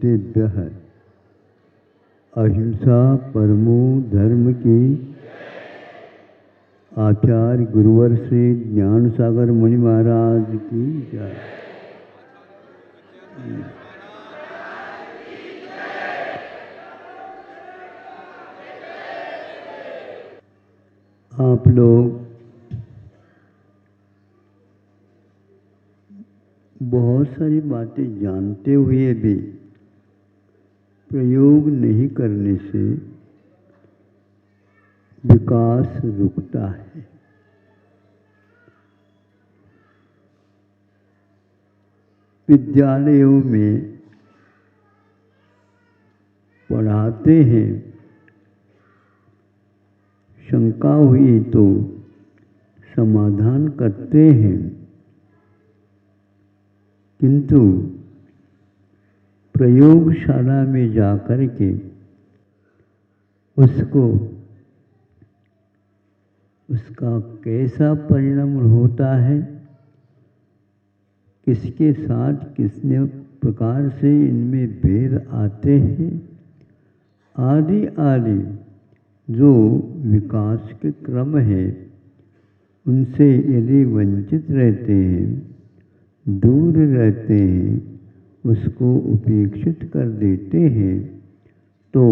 भूतेभ्यः अहिंसा परमो धर्म की। आचार्य गुरुवर श्री ज्ञान सागर मुनि महाराज की जय। आप लोग बहुत सारी बातें जानते हुए भी प्रयोग नहीं करने से विकास रुकता है। विद्यालयों में पढ़ाते हैं, शंका हुई तो समाधान करते हैं, किंतु प्रयोगशाला में जाकर के उसका कैसा परिणाम होता है, किसके साथ किसने प्रकार से इनमें भेद आते हैं, आदि आदि जो विकास के क्रम है, उनसे यदि वंचित रहते हैं, दूर रहते हैं, उसको उपेक्षित कर देते हैं, तो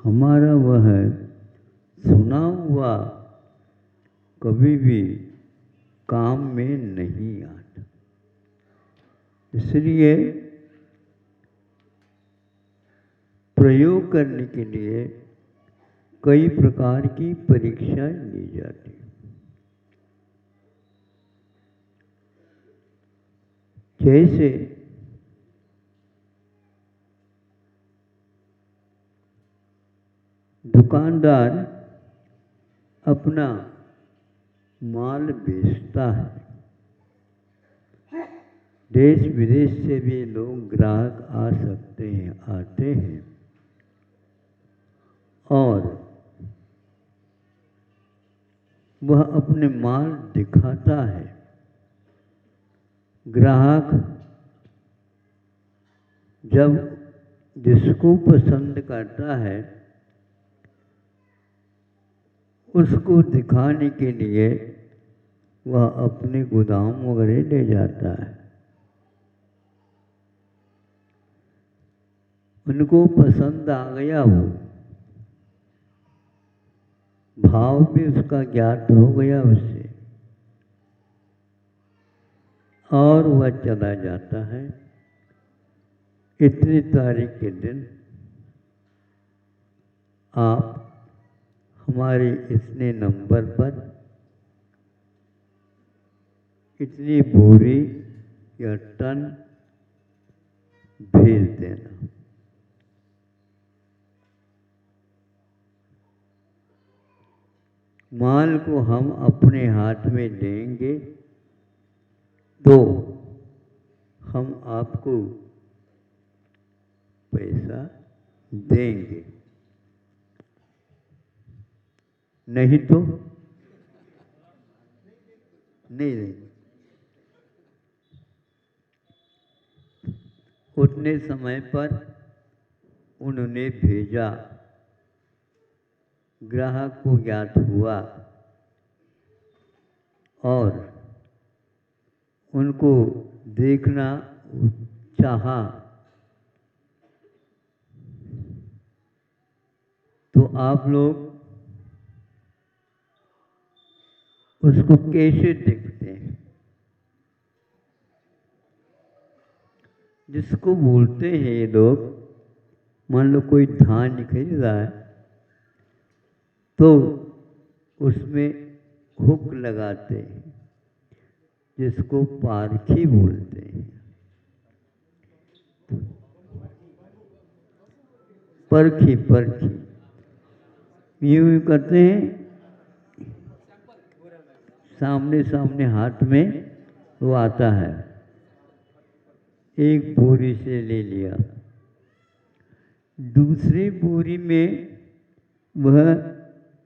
हमारा वह सुना हुआ कभी भी काम में नहीं आता। इसलिए प्रयोग करने के लिए कई प्रकार की परीक्षाएं ली जाती हैं। जैसे दुकानदार अपना माल बेचता है, देश विदेश से भी लोग ग्राहक आ सकते हैं, आते हैं, और वह अपने माल दिखाता है। ग्राहक जब जिसको पसंद करता है, उसको दिखाने के लिए वह अपने गोदाम वगैरह ले जाता है। उनको पसंद आ गया, वो भाव भी उसका ज्ञात हो गया उससे, और वह चला जाता है। इतनी तारीख के दिन आप हमारे इतने नंबर पर इतनी बोरी या टन भेज देना। माल को हम अपने हाथ में लेंगे तो हम आपको पैसा देंगे, नहीं तो नहीं देंगे। उतने समय पर उन्होंने भेजा, ग्राहक को ज्ञात हुआ और उनको देखना चाहा, तो आप लोग उसको कैसे देखते हैं? जिसको बोलते हैं ये लोग, मान लो कोई धान खरीद रहा है तो उसमें हुक लगाते हैं, जिसको पारखी बोलते हैं। परखी परखी यूं करते हैं, सामने सामने हाथ में वो आता है, एक बोरी से ले लिया, दूसरी बोरी में वह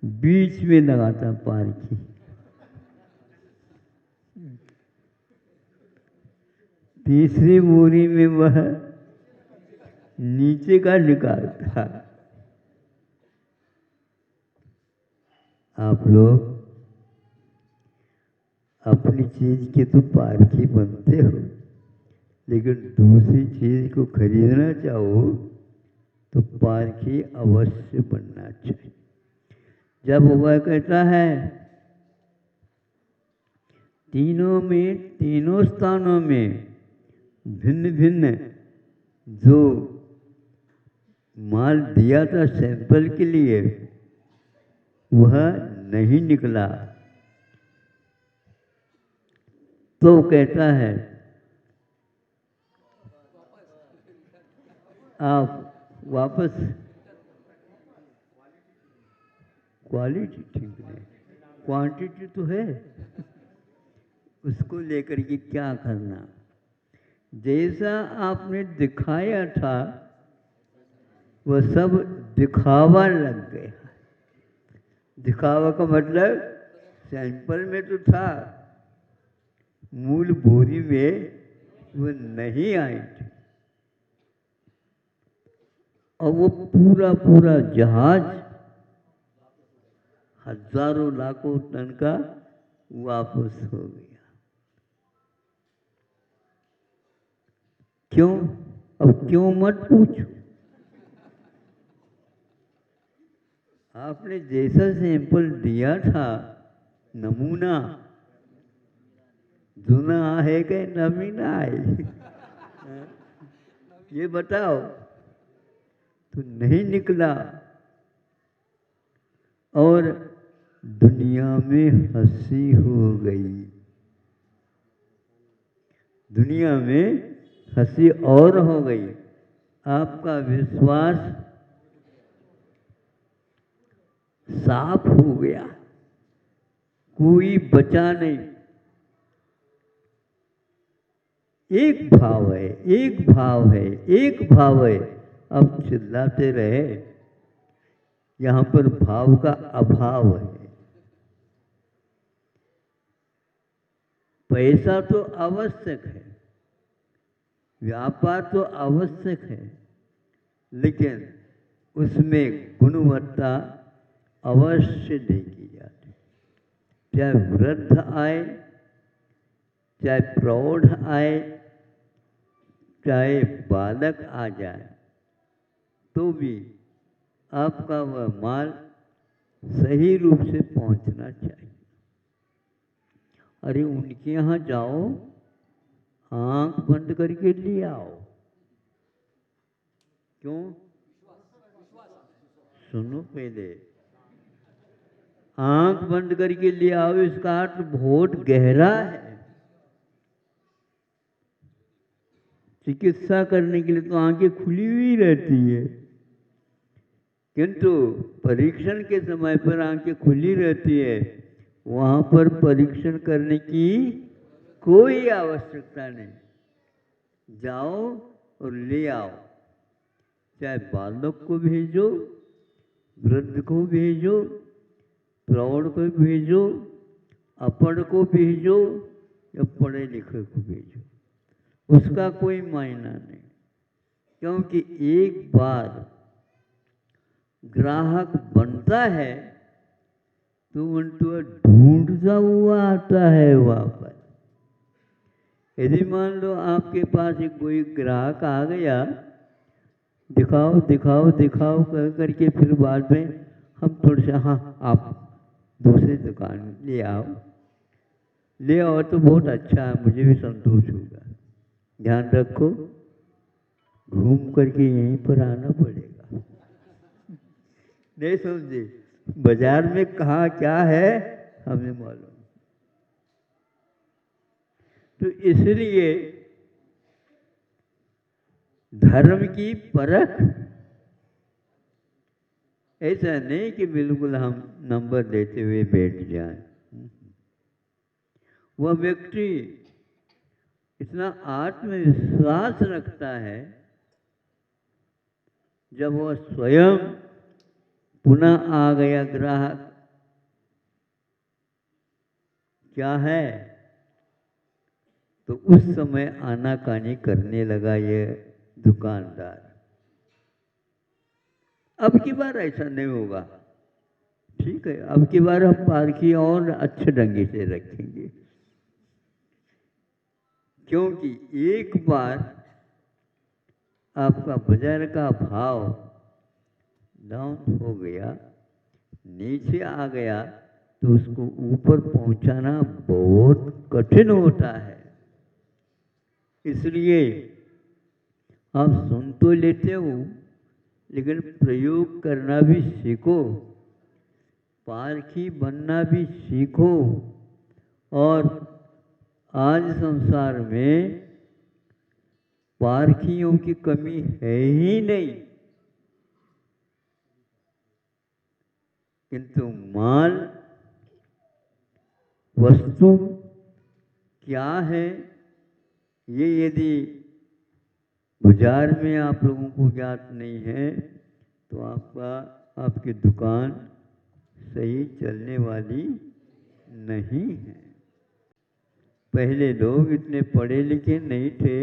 बीच में लगाता पारखी, तीसरी बोरी में वह नीचे का निकालता। आप लोग अपनी चीज के तो पारखी बनते हो, लेकिन दूसरी चीज को खरीदना चाहो तो पारखी अवश्य बनना चाहिए। जब वह कहता है तीनों स्थानों में भिन्न भिन्न जो माल दिया था सैंपल के लिए वह नहीं निकला, तो कहता है आप वापस, क्वालिटी ठीक नहीं, क्वांटिटी तो है, उसको लेकर के क्या करना। जैसा आपने दिखाया था वह सब दिखावा लग गया। दिखावा का मतलब सैंपल में तो था, मूल बोरी में वो नहीं आई थी। और वो पूरा पूरा जहाज हजारों लाखों टन का वापस हो गया। क्यों? अब क्यों मत पूछो। आपने जैसा सैंपल दिया था, नमूना जुना है कि नवीना है ये बताओ, तो नहीं निकला। और दुनिया में हंसी हो गई, दुनिया में हंसी और हो गई। आपका विश्वास साफ हो गया, कोई बचा नहीं। एक भाव है, एक भाव है, एक भाव है। अब चिल्लाते रहे, यहां पर भाव का अभाव है। पैसा तो आवश्यक है, व्यापार तो आवश्यक है, लेकिन उसमें गुणवत्ता अवश्य देखी जाती। चाहे वृद्ध आए, चाहे प्रौढ़ आए, चाहे बालक आ जाए, तो भी आपका वह माल सही रूप से पहुंचना चाहिए। अरे उनके यहाँ जाओ, आंख बंद करके ले आओ। क्यों? सुनो पहले, आंख बंद करके ले आओ इसका अर्थ बहुत गहरा है। चिकित्सा करने के लिए तो आंखें खुली हुई रहती है, किंतु परीक्षण के समय पर आंखें खुली रहती है। वहां पर परीक्षण करने की कोई आवश्यकता नहीं। जाओ और ले आओ। चाहे बालक को भेजो, वृद्ध को भेजो, प्रौढ़ को भेजो, अपढ़ को भेजो या पढ़े लिखे को भेजो, उसका कोई मायना नहीं। क्योंकि एक बार ग्राहक बनता है तो उनको ढूंढता हुआ आता है वापस। यदि मान लो आपके पास एक कोई ग्राहक आ गया, दिखाओ दिखाओ दिखाओ कर करके, फिर बाद में हम थोड़ा सा, हाँ आप दूसरी दुकान ले आओ, ले आओ तो बहुत अच्छा है, मुझे भी संतोष होगा। ध्यान रखो, घूम करके यहीं पर आना पड़ेगा। नहीं समझे? बाजार में कहाँ क्या है हमें मालूम। तो इसलिए धर्म की परख ऐसा नहीं कि बिल्कुल हम नंबर देते हुए बैठ जाएं। वह व्यक्ति इतना आत्मविश्वास रखता है, जब वह स्वयं पुनः आ गया ग्राहक, क्या है, तो उस समय आनाकानी करने लगा ये दुकानदार। अब की बार ऐसा नहीं होगा, ठीक है, अब की बार हम पालकी और अच्छे ढंग से रखेंगे। क्योंकि एक बार आपका बाजार का भाव डाउन हो गया, नीचे आ गया, तो उसको ऊपर पहुंचाना बहुत कठिन होता है। इसलिए आप सुन तो लेते हो, लेकिन प्रयोग करना भी सीखो, पारखी बनना भी सीखो। और आज संसार में पारखियों की कमी है ही नहीं, किंतु माल वस्तु क्या है ये यदि बाजार में आप लोगों को ज्ञात नहीं है तो आपकी दुकान सही चलने वाली नहीं है। पहले लोग इतने पढ़े लिखे नहीं थे,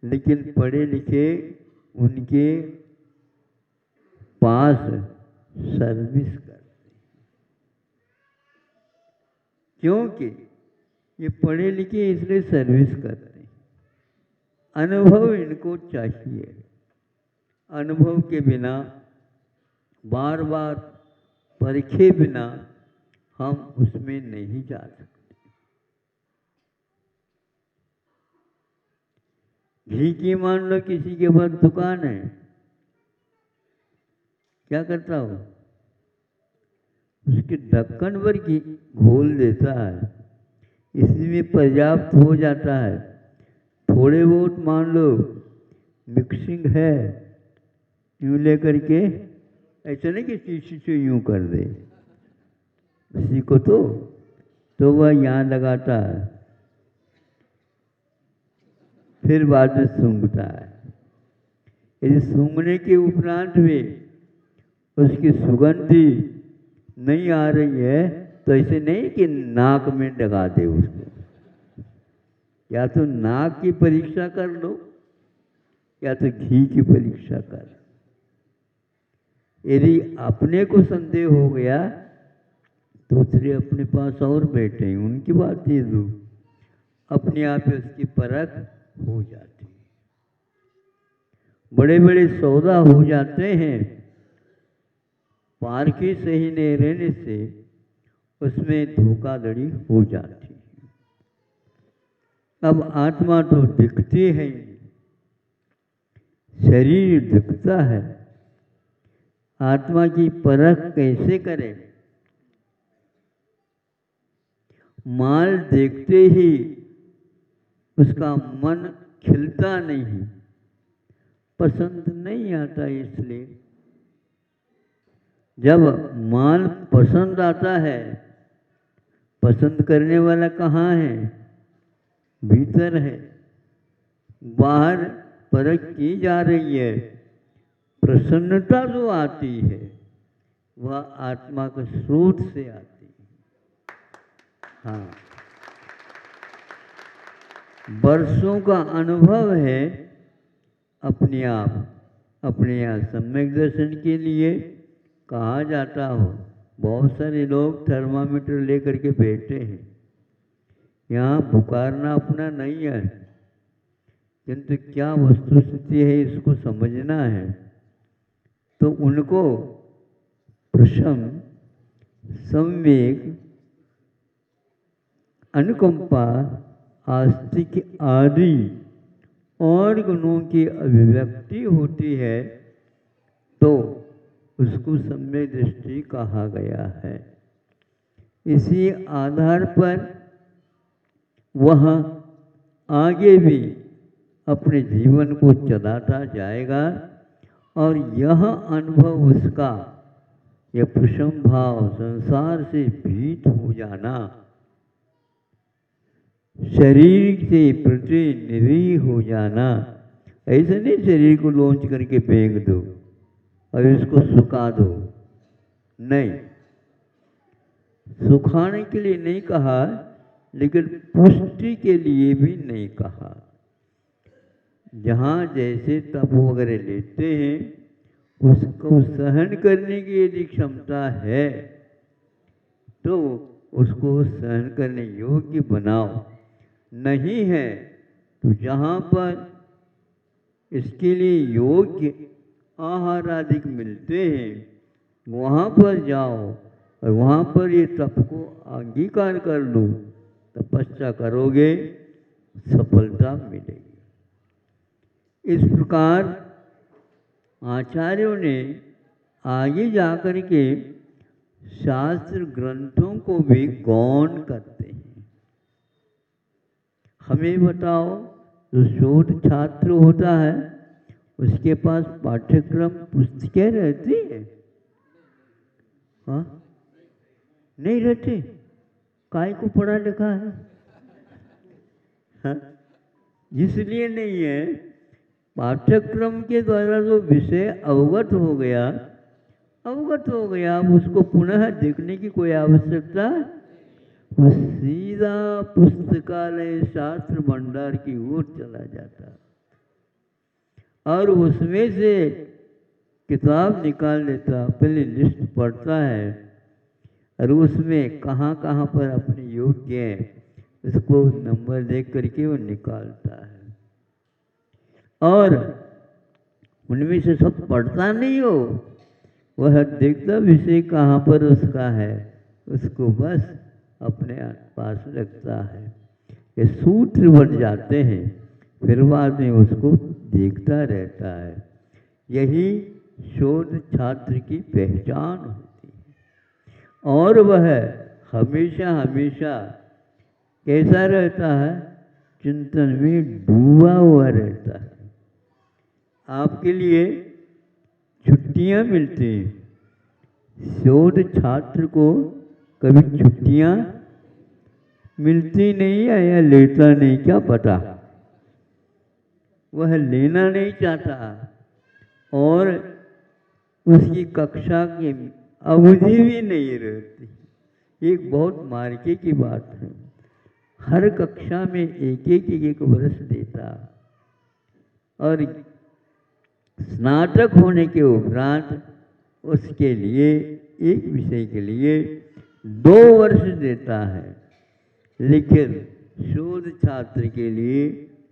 लेकिन पढ़े लिखे उनके पास सर्विस करते, क्योंकि ये पढ़े लिखे इसलिए सर्विस करते हैं। अनुभव इनको चाहिए, अनुभव के बिना, बार बार परखे बिना हम उसमें नहीं जा सकते। घी की मान लो किसी के पास दुकान है, क्या करता हो, उसके ढक्कन पर घी घोल देता है, इसमें पर्याप्त हो जाता है। थोड़े बहुत मान लो मिक्सिंग है, यूँ लेकर के, ऐसा नहीं कि शीशी से यूँ कर दे, उसी को तो वह यहाँ लगाता है, फिर बाद में सूंघता है। यदि सूंघने के उपरांत भी उसकी सुगंधी नहीं आ रही है तो ऐसे नहीं कि नाक में लगा दे उसको, या तो नाक की परीक्षा कर लो या तो घी की परीक्षा कर। यदि अपने को संदेह हो गया तो दूसरे अपने पास और बैठे हैं, उनकी बात ये दो, अपने आप ही उसकी परख हो जाती है। बड़े बड़े सौदा हो जाते हैं, पारखी सही नहीं रहने से उसमें धोखाधड़ी हो जाती है। अब आत्मा तो दिखती है, शरीर दिखता है, आत्मा की परख कैसे करें? माल देखते ही उसका मन खिलता नहीं, पसंद नहीं आता। इसलिए जब माल पसंद आता है, पसंद करने वाला कहाँ है? भीतर है। बाहर परख की जा रही है, प्रसन्नता जो आती है वह आत्मा के स्रोत से आती है। हाँ, वर्षों का अनुभव है। अपने आप अपने यहाँ सम्यक दर्शन के लिए कहा जाता हो, बहुत सारे लोग थर्मामीटर लेकर के बैठे हैं। यहाँ पुकारना अपना नहीं है, किंतु क्या वस्तुस्थिति है इसको समझना है। तो उनको प्रशम, सम्वेक, अनुकंपा, आस्तिक आदि और गुणों की अभिव्यक्ति होती है तो उसको सम्यक दृष्टि कहा गया है। इसी आधार पर वह आगे भी अपने जीवन को चलाता जाएगा और यह अनुभव उसका, यह प्रशम भाव, संसार से भीत हो जाना, शरीर से प्रतिनिधि हो जाना, ऐसे नहीं शरीर को लॉन्च करके फेंक दो और इसको सुखा दो, नहीं, सुखाने के लिए नहीं कहा, लेकिन पुष्टि के लिए भी नहीं कहा। जहाँ जैसे तप वगैरह लेते हैं उसको सहन करने की यदि क्षमता है तो उसको सहन करने योग्य बनाओ। नहीं है तो जहाँ पर इसके लिए योग्य आहार आदि मिलते हैं वहाँ पर जाओ और वहाँ पर ये तप को अंगीकार कर लो। तपस्या करोगे सफलता मिलेगी। इस प्रकार आचार्यों ने आगे जाकर के शास्त्र ग्रंथों को भी गौण करते हैं। हमें बताओ, जो शोध छात्र होता है उसके पास पाठ्यक्रम पुस्तकें रहती है? हाँ, नहीं रहते। काय को पढ़ा लिखा है? हाँ? इसलिए नहीं है। पाठ्यक्रम के द्वारा जो विषय अवगत हो गया, अब उसको पुनः देखने की कोई आवश्यकता, वो सीधा पुस्तकालय शास्त्र भंडार की ओर चला जाता और उसमें से किताब निकाल लेता, पहले लिस्ट पढ़ता है और उसमें कहाँ कहाँ पर अपने योग्य है उसको नंबर देख करके वो निकालता है। और उनमें से सब पढ़ता नहीं हो, वह देखता विषय कहाँ पर उसका है, उसको बस अपने पास रखता है। ये सूत्र बन जाते हैं, फिर बाद में उसको देखता रहता है। यही शोध छात्र की पहचान होती है। और वह हमेशा हमेशा कैसा रहता है? चिंतन में डूबा हुआ रहता है। आपके लिए छुट्टियां मिलती हैं। शोध छात्र को कभी छुट्टियां मिलती नहीं है या लेता नहीं, क्या पता। वह लेना नहीं चाहता और उसकी कक्षा की अवधि भी नहीं रहती। एक बहुत मार्के की बात है। हर कक्षा में एक वर्ष देता और स्नातक होने के उपरांत उसके लिए एक विषय के लिए 2 वर्ष देता है। लेकिन शोध छात्र के लिए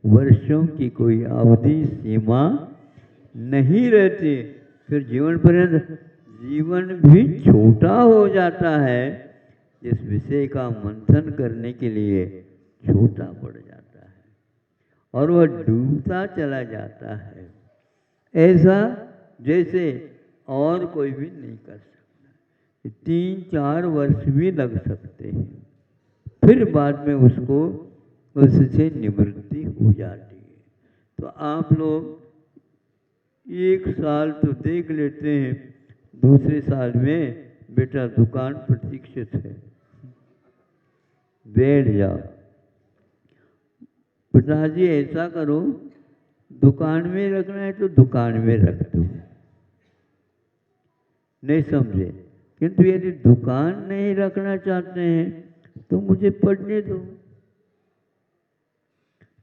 वर्षों की कोई अवधि सीमा नहीं रहती। फिर जीवन भी छोटा हो जाता है। जिस विषय का मंथन करने के लिए छोटा पड़ जाता है और वह डूबता चला जाता है। ऐसा जैसे और कोई भी नहीं कर सकता। 3-4 वर्ष भी लग सकते हैं, फिर बाद में उसको उससे निवृत्ति हो जाती है। तो आप लोग 1 साल तो देख लेते हैं, दूसरे साल में बेटा दुकान प्रतीक्षित है, बैठ जाओ। पिताजी ऐसा करो, दुकान में रखना है तो दुकान में रख दो। नहीं समझे? किंतु यदि दुकान नहीं रखना चाहते हैं तो मुझे पढ़ने दो।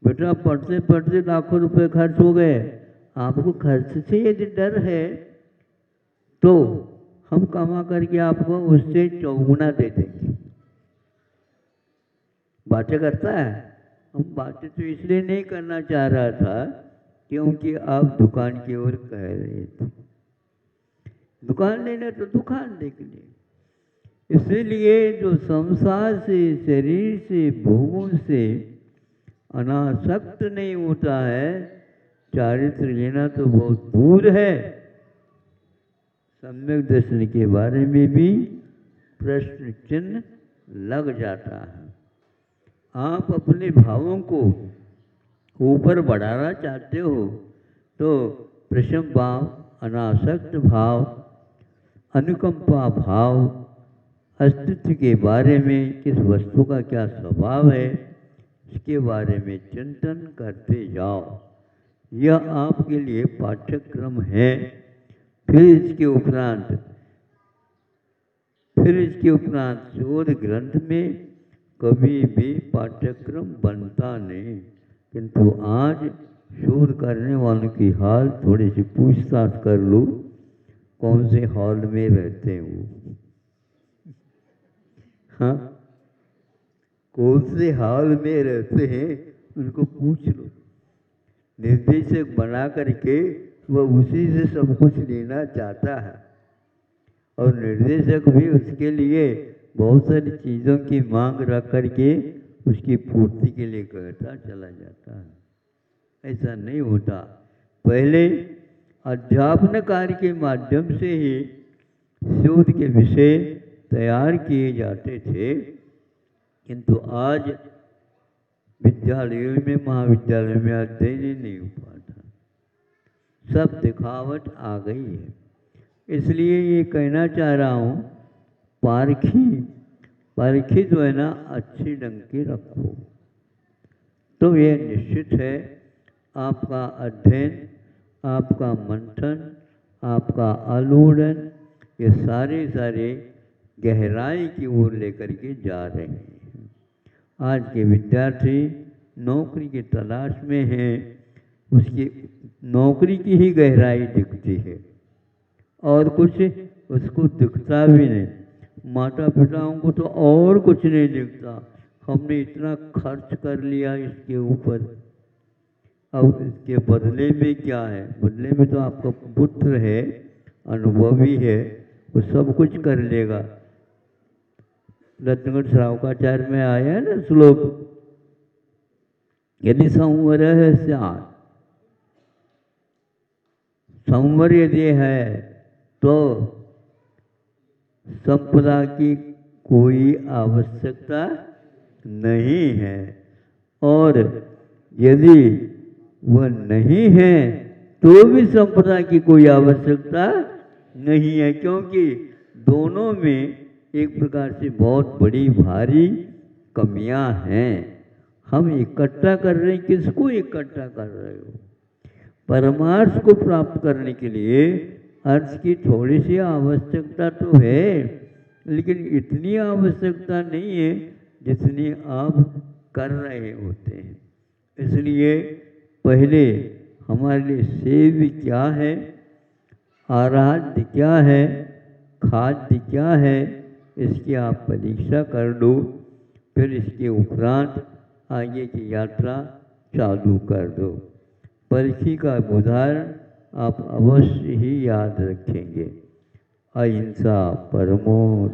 बेटा पढ़ते पढ़ते लाखों रुपए खर्च हो गए, आपको खर्च से यदि डर है तो हम कमा करके आपको उससे 4 गुना दे देंगे। बातें करता है। हम बातें तो इसलिए नहीं करना चाह रहा था क्योंकि आप दुकान की ओर कह रहे थे। दुकान लेना तो दुकान देख ले। इसीलिए जो संसार से, शरीर से, भोगों से अनासक्त नहीं होता है, चारित्र लेना तो बहुत दूर है। सम्यक दर्शन के बारे में भी प्रश्न चिन्ह लग जाता है। आप अपने भावों को ऊपर बढ़ाना चाहते हो तो प्रशम भाव, अनासक्त भाव, अनुकंपा भाव, अस्तित्व के बारे में, किस वस्तु का क्या स्वभाव है, इसके बारे में चिंतन करते जाओ। यह आपके लिए पाठ्यक्रम है। फिर इसके उपरांत शोध ग्रंथ में कभी भी पाठ्यक्रम बनता नहीं। किंतु आज शोध करने वालों की हाल थोड़ी सी पूछताछ कर लो कौन से हॉल में रहते हैं वो। हाँ, कौन से हॉल में रहते हैं उनको पूछ लो। निर्देशक बना करके वह उसी से सब कुछ लेना चाहता है, और निर्देशक भी उसके लिए बहुत सारी चीज़ों की मांग रख करके उसकी पूर्ति के लिए कहता चला जाता है। ऐसा नहीं होता। पहले अध्यापन कार्य के माध्यम से ही शोध के विषय तैयार किए जाते थे, किंतु आज विद्यालयों में, महाविद्यालयों में अध्ययन ही नहीं हो पाता। सब दिखावट आ गई है। इसलिए ये कहना चाह रहा हूँ, पारखी जो है ना अच्छी ढंग की रखो, तो ये निश्चित है आपका अध्ययन, आपका मंथन, आपका आलोड़न, ये सारे गहराई की ओर लेकर के जा रहे हैं। आज के विद्यार्थी नौकरी की तलाश में हैं, उसकी नौकरी की ही गहराई दिखती है और कुछ उसको दिखता भी नहीं। माता पिताओं को तो और कुछ नहीं दिखता, हमने इतना खर्च कर लिया इसके ऊपर, अब इसके बदले में क्या है? बदले में तो आपका पुत्र है, अनुभवी है, वो सब कुछ कर लेगा। रत्नगढ़ श्रावकाचार्य में आया है ना श्लोक, यदि संवर है स्यात्, संवर यदि है तो संपदा की कोई आवश्यकता नहीं है, और यदि वह नहीं है तो भी संपदा की कोई आवश्यकता नहीं है, क्योंकि दोनों में एक प्रकार से बहुत बड़ी भारी कमियां हैं। हम इकट्ठा कर रहे हैं, किसको इकट्ठा कर रहे हो? परमार्थ को प्राप्त करने के लिए अर्थ की थोड़ी सी आवश्यकता तो है, लेकिन इतनी आवश्यकता नहीं है जितनी आप कर रहे होते हैं। इसलिए पहले हमारे लिए सेव्य क्या है, आराध्य क्या है, खाद्य क्या है, इसकी आप परीक्षा कर लो, फिर इसके उपरांत आगे की यात्रा चालू कर दो। परखी का उदाहरण आप अवश्य ही याद रखेंगे। अहिंसा परमो